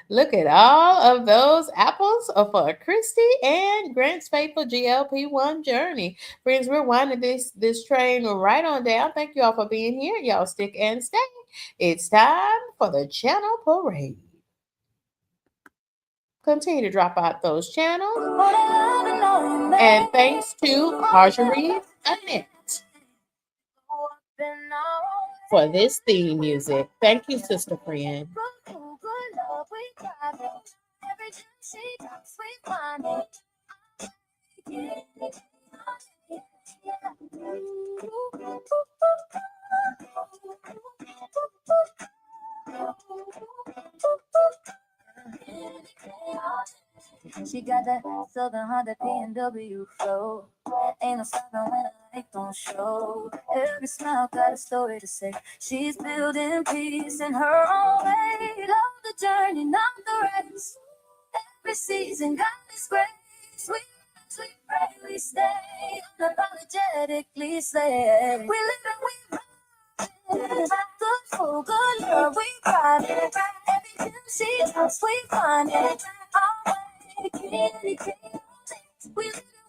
[SPEAKER 2] Look at all of those apples for Christy and Grant's faithful GLP-1 journey. Friends, we're winding this train right on down. Thank you all for being here. Y'all stick and stay. It's time for the channel parade. Continue to drop out those channels. And thanks to Marjorie Annette for this theme music. Thank you, Sister Friend.
[SPEAKER 1] She got that Southern Honda PNW flow. Ain't no stopping when the light don't show. Every smile got a story to say. She's building peace in her own way. Love the journey, not the race. Every season got its grace. Sweet, sweet, pray we stay. Unapologetically slay. We live and we ride. Good food, good love, we pride it. Every time she talks, we find it. We live and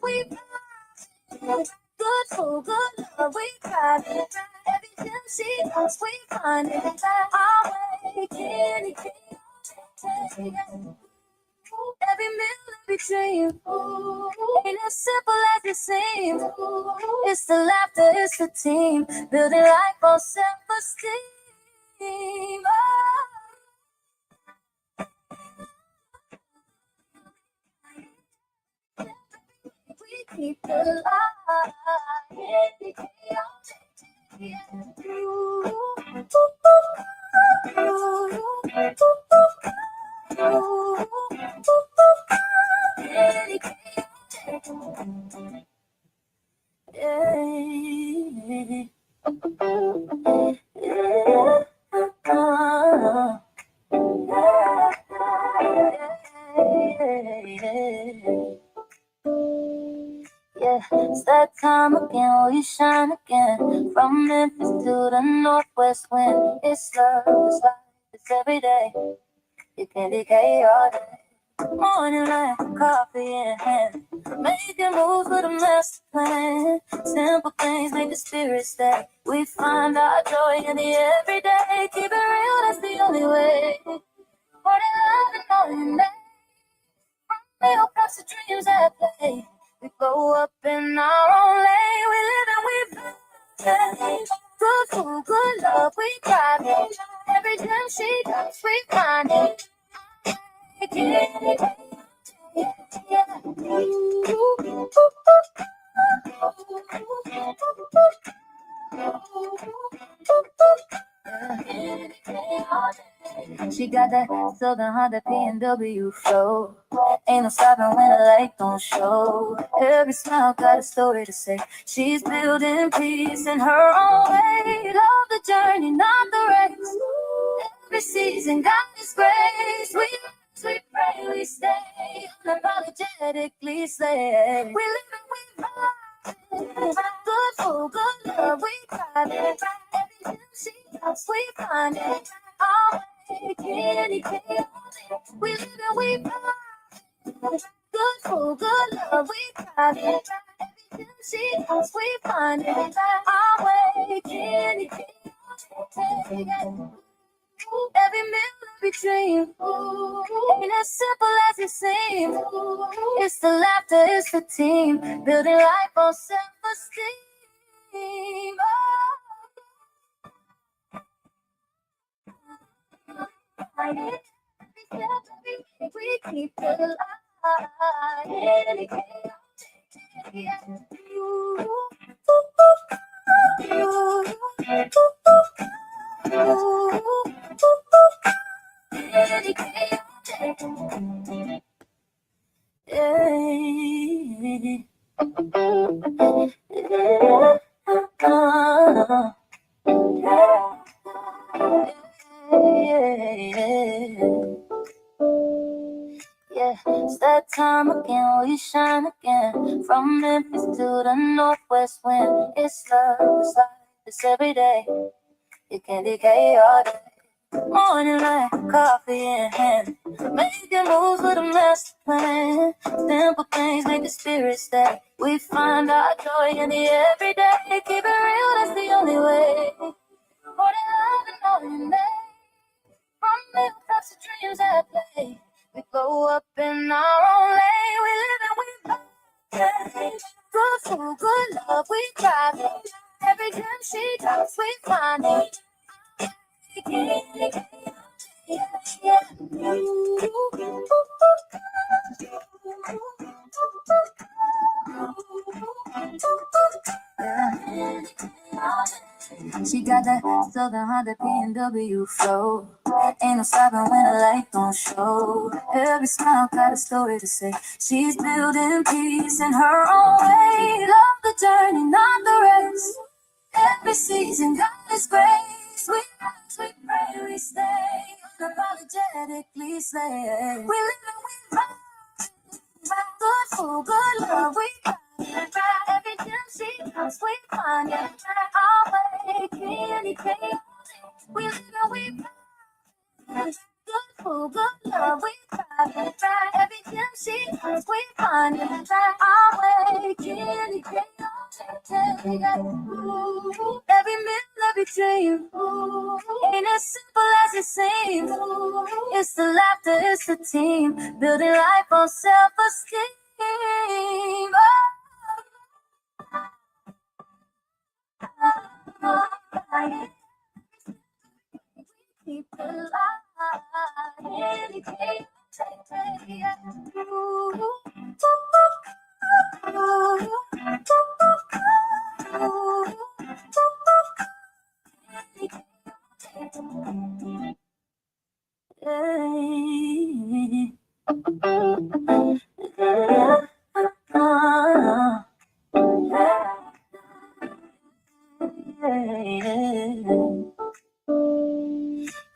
[SPEAKER 1] we ride. Good food, good love, we pride it. Every time she talks, we find it. Our way, candy, every meal, every dream, ain't as simple as it seems. It's the laughter, it's the team, building life on self-esteem. We keep it alive. Yeah, it's that time again, we shine again. From Memphis to the Northwest wind. It's love, it's life, it's every day. You can decay all day. Morning light, coffee in hand. Making moves with a master plan. Simple things make the spirit stay. We find our joy in the everyday. Keep it real, that's the only way. Morning love and morning day. Little cups of dreams at play. We grow up in our own lane. We live and we play. Good food, good love, we got it. Every time she comes, we find it. She got that Southern Honda PNW flow. Ain't no stopping when the light don't show. Every smile got a story to say. She's building peace in her own way. Love the journey, not the race. Every season got His grace. We pray, we stay unapologetically slay. We live and we vibe. Good food, good love, we thrive. Every she loves, we find it. Our way, candy, we live and we vibe. Good food, good love, we thrive. Every she loves, we find it. Our way, candy, every meal, every dream, ain't as simple as it seems. It's the laughter, it's the team, building life on self-esteem. We keep it alive. Yeah, it's that time again, we shine again. From Memphis to the Northwest wind. It's love, it's life, it's every day. You can decay all day. Morning light, coffee in hand. Making moves with a master plan. Simple things make the spirit stay. We find our joy in the everyday. Keep it real, that's the only way. For the love and all you make. From little cups of dreams at play. We glow up in our own lane. We live and we love. Good food, good love, we thrive. Every gem she drops, we find it. She got that Southern Honda BMW flow. Ain't no stopping when the light don't show. Every smile got a story to say. She's building peace in her own way. Love the journey, not the race. Every season got His grace. We rise, we pray, we stay unapologetically slay. We live and we rise. Good food, good love, we try. Every gem she comes, we find it. Our way, candy, we live and we rise. Good food, good love, we try. Every gem she comes, we find it. Our way, candy, every meal, every dream, ain't as simple as it seems. It's the laughter, it's the team, building life on self-esteem. Keep it alive.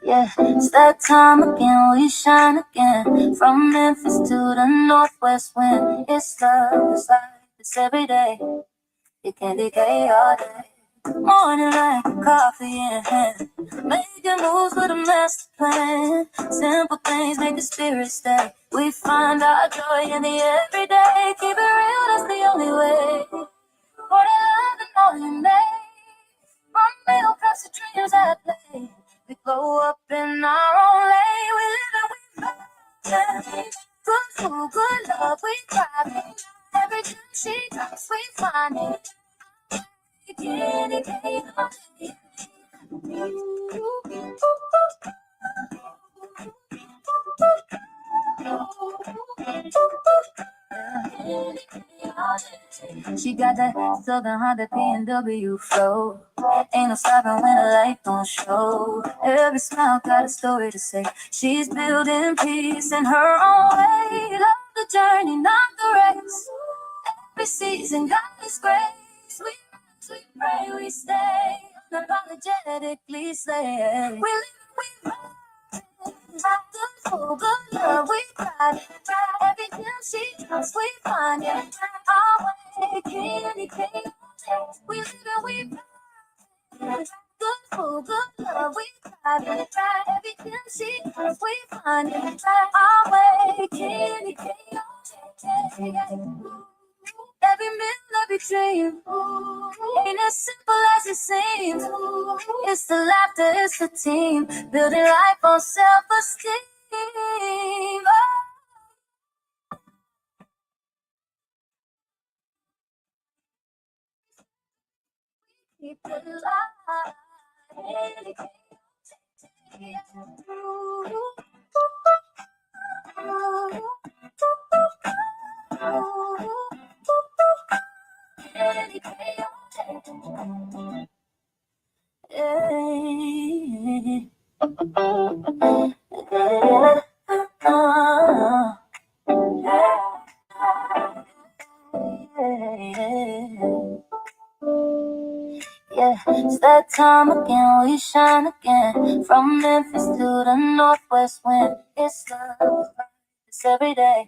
[SPEAKER 1] Yeah, it's that time again, we shine again. From Memphis to the Northwest wind. It's love, it's life, it's every day. You can decay all day. Morning light, coffee in hand. Making moves with a master plan. Simple things make the spirit stay. We find our joy in the everyday. Keep it real, that's the only way. For the love and all you make. From middle cups of dreams at play. We glow up in our own lane. We live and we love. Good food, good love, we thrive. Every time she drops, we find it. She got that Southern Honda BMW flow. Ain't no stopping when the light don't show. Every smile got a story to say. She's building peace in her own way. Love the journey, not the race. Every season, God is grace. We pray, we stay. Unapologetically say. We live, we good food, good love, we thrive. Every time she comes, we find it. Our way, candy cane. We live and we good food, good love, we thrive. Every time she comes, we find it. Our way, candy cane. Every meal, every dream ain't as simple as it seems. It's the laughter, it's the team, building life on self-esteem. Keep it alive. Yeah, it's that time again, we shine again. From Memphis to the Northwest wind. It's love, it's every day.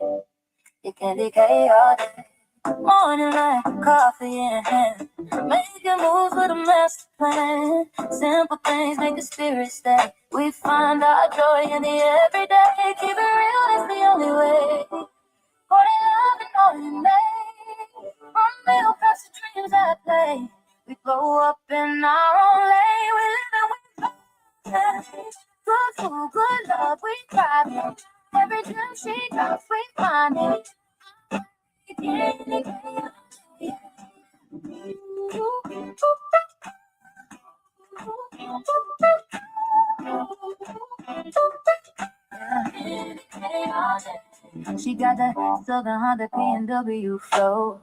[SPEAKER 1] You can decay all day. Morning light, coffee in hand. Making moves with a master plan. Simple things make the spirit stay. We find our joy in the everyday. Keep it real, that's the only way. For the love and all you made. From middle class to dreams at play. We grow up in our own lane. We live and we play. Good food, good love, we thrive. Every time she comes, we find it. She got that Southern Honda BMW flow.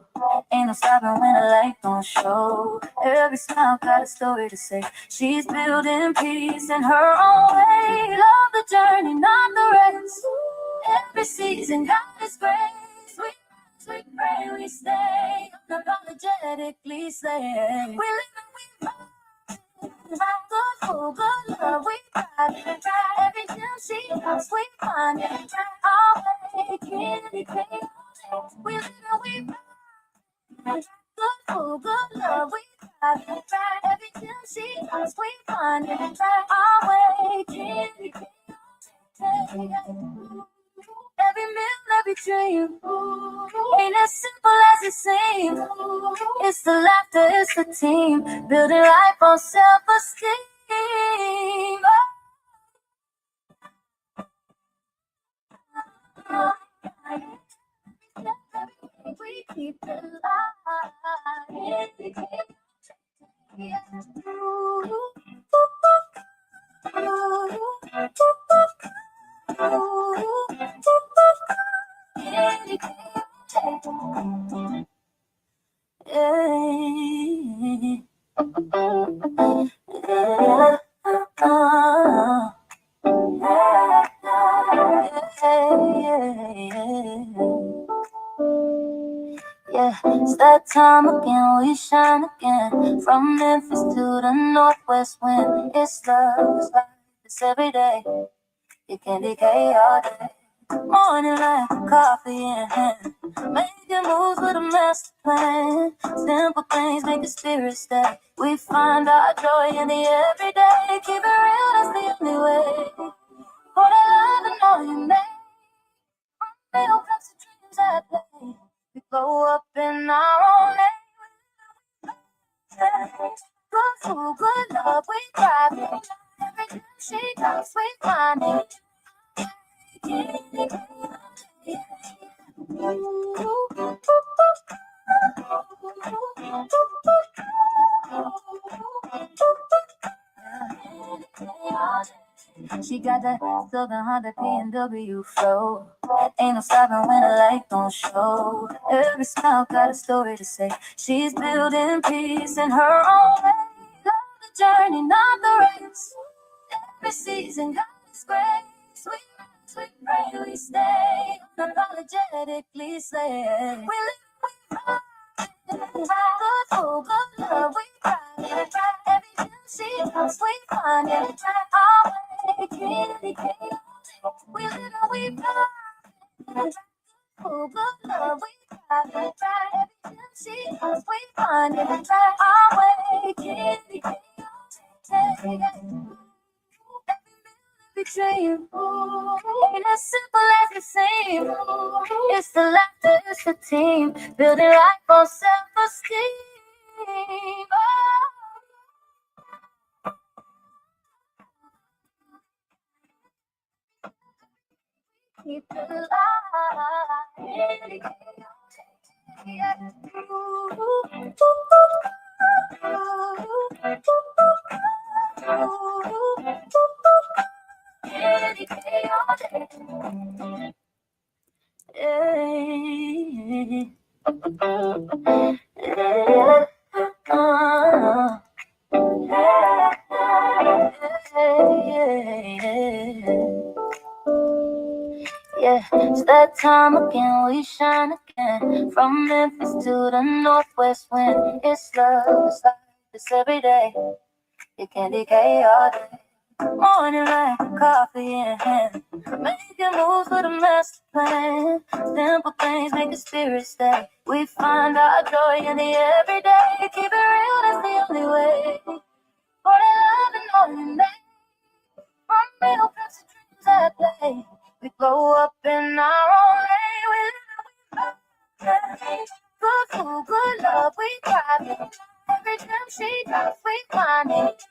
[SPEAKER 1] Ain't no stopping when the light don't show. Every smile got a story to say. She's building peace in her own way. Love the journey, not the race. Every season, God is grace. We pray, we stay. Unapologetically say. We live and we good food, good love, we thrive. Every time she comes, we find it. Our way, candy cane. We live and we good food, good love, we thrive. Every time she comes, we find it. Our way, candy cane. Every meal, every dream ain't as simple as it seems. It's the laughter, it's the team, building life on self-esteem. We keep it Yeah, it's that time again, we shine again. From Memphis to the Northwest wind. It's love, it's life, it's every day. You can decay all day. Morning light, coffee in hand. Making moves with a master plan. Simple things make the spirit stay. We find our joy in the everyday. Keep it real, that's the only way. For the love and all you make. Middle class of dreams at play. We grow up in our own lane. Good food, good love, we thrive. Every time she comes, we find it. She got that Southern Honda BMW flow. Ain't no stopping when the light don't show. Every smile got a story to say. She's building peace in her own way. Love the journey, not the race. Every season got its grace. we pray, we stay. Unapologetically slay. We live, we good food, good love, we cry. Every time she comes, we find it. Our way, candy, candy. We live and we cry. Oh, good love, we cry. Every time she comes, we find it. Our way, candy, candy. Betray you. Ain't as simple as it seems. It's the laughter, it's the team. Building life on self-esteem. Keep it alive. Yeah, it's that time again, we shine again. From Memphis to the Northwest wind. It's love, it's life, it's every day. You can't decay all day. Morning like coffee in hand. Making moves with a master plan. Simple things make the spirit stay. We find our joy in the everyday. Keep it real, that's the only way. For the love and all you make. From real cups of dreams at play. We glow up in our own way. We live and we love. Good food, good love, we cry. Every time she drops, we find it.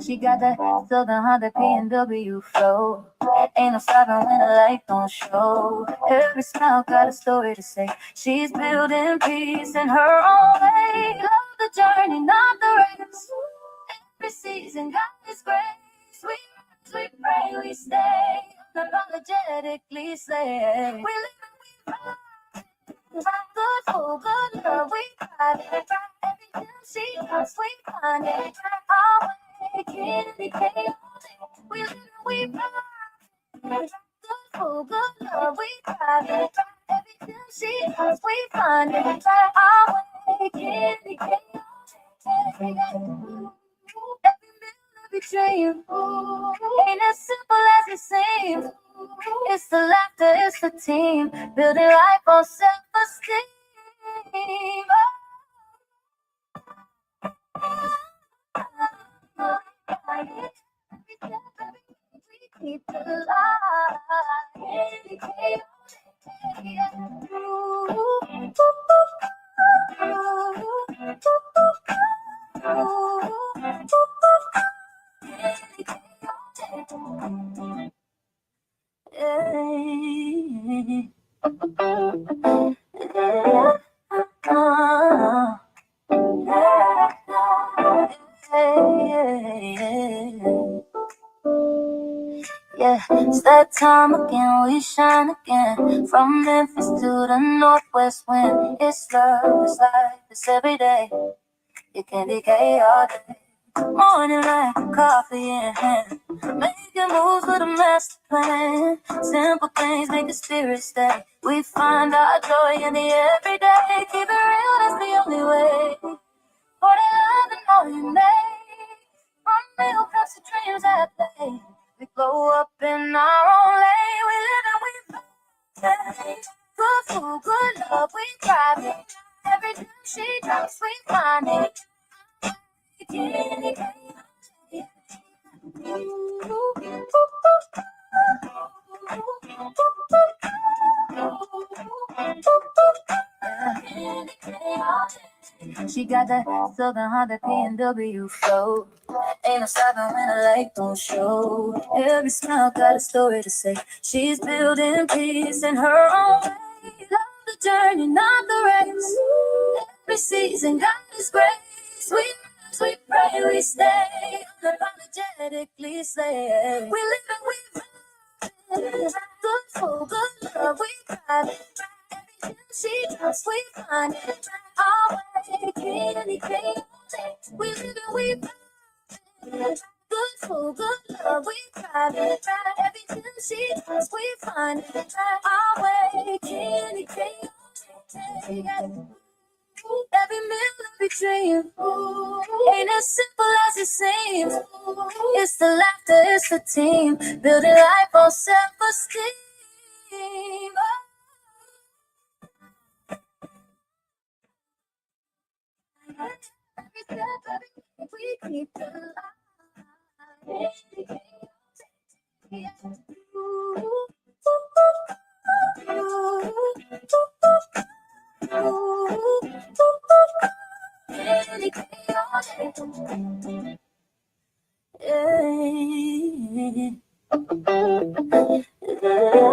[SPEAKER 1] She got that Southern Honda P&W flow. Ain't no stopping when the light don't show. Every smile got a story to say. She's building peace in her own way. Love the journey, not the race. Every season got its grace. We pray, we stay. Unapologetically slay. We live and we ride. Good food, good love, we cry. Every time she comes, we find it. Our way, candy, candy. We live and we ride. Good food, good love, we cry. Every time she comes, we find it. Our way, candy, candy. Betray you. Ain't as simple as it seems. It's the laughter, it's the team. Building life on self-esteem. Keep it alive. Yeah, it's that time again, we shine again. From Memphis to the Northwest wind. It's love, it's life, it's every day. You can't decay all day. Morning like coffee in hand. Making moves with a master plan. Simple things make the spirit stay. We find our joy in the everyday. Keep it real, that's the only way. For the love and all you make. From real cups of dreams at play. We glow up in our own lane. We live and we play. Good food, good love, we cry. Every time she drops, we find it. She got that Southern Honda P&W flow. Ain't no stopping when the light don't show. Every smile got a story to say. She's building peace in her own way. Love the journey, not the race. Every season got its grace. We pray, we stay. Unapologetically slay. We live and we ride. Good food, good love, we find it our way. Candy, chaotic. We live and we find good food, good love. We thrive and try everything she does. We find it our way. Candy, chaotic. Every meal, every dream ain't as simple as it seems. It's the laughter, it's the team, building life on self-esteem. Every step, every we keep the light. Yeah.